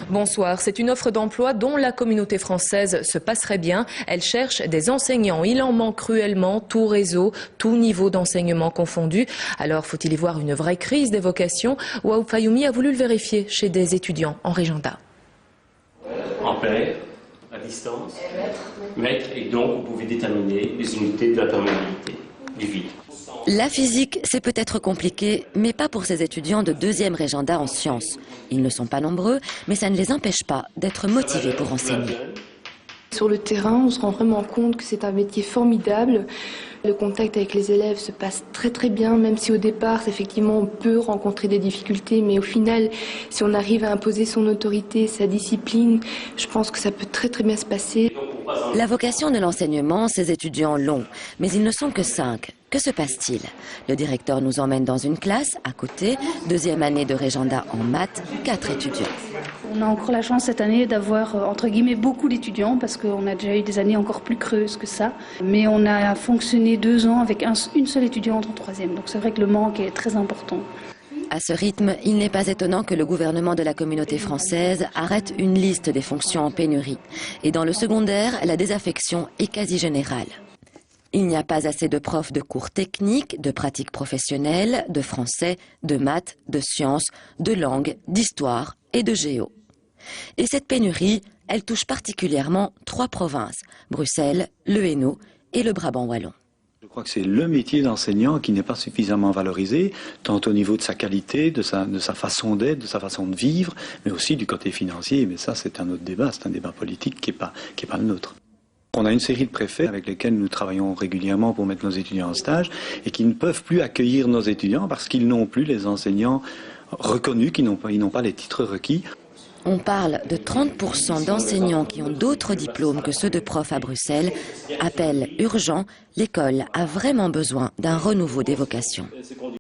Bonsoir, c'est une offre d'emploi dont la communauté française se passerait bien. Elle cherche des enseignants. Il en manque cruellement, tout réseau, tout niveau d'enseignement confondu. Alors faut-il y voir une vraie crise des vocations? Waoup Fayoumi a voulu le vérifier chez des étudiants en Régenda. En paire, à distance, mètre, et donc vous pouvez déterminer les unités de la perméabilité du vide. La physique, c'est peut-être compliqué, mais pas pour ces étudiants de 2e Régenda en sciences. Ils ne sont pas nombreux, mais ça ne les empêche pas d'être motivés pour enseigner. Sur le terrain, on se rend vraiment compte que c'est un métier formidable. Le contact avec les élèves se passe très bien, même si au départ, effectivement, on peut rencontrer des difficultés, mais au final, si on arrive à imposer son autorité, sa discipline, je pense que ça peut très bien se passer. La vocation de l'enseignement, ces étudiants l'ont, mais ils ne sont que 5. Que se passe-t-il? Le directeur nous emmène dans une classe, à côté, 2e année de Régenda en maths, 4 étudiants. On a encore la chance cette année d'avoir, entre guillemets, beaucoup d'étudiants, parce qu'on a déjà eu des années encore plus creuses que ça. Mais on a fonctionné 2 ans avec une seule étudiante en 3e, donc c'est vrai que le manque est très important. À ce rythme, il n'est pas étonnant que le gouvernement de la communauté française arrête une liste des fonctions en pénurie. Et dans le secondaire, la désaffection est quasi générale. Il n'y a pas assez de profs de cours techniques, de pratiques professionnelles, de français, de maths, de sciences, de langue, d'histoire et de géo. Et cette pénurie, elle touche particulièrement 3 provinces, Bruxelles, le Hainaut et le Brabant wallon. Je crois que c'est le métier d'enseignant qui n'est pas suffisamment valorisé, tant au niveau de sa qualité, de sa façon d'être, de sa façon de vivre, mais aussi du côté financier. Mais ça, c'est un autre débat, c'est un débat politique qui est pas le nôtre. On a une série de préfets avec lesquels nous travaillons régulièrement pour mettre nos étudiants en stage et qui ne peuvent plus accueillir nos étudiants parce qu'ils n'ont plus les enseignants reconnus, ils n'ont pas les titres requis. On parle de 30% d'enseignants qui ont d'autres diplômes que ceux de profs à Bruxelles. Appel urgent, l'école a vraiment besoin d'un renouveau des vocations.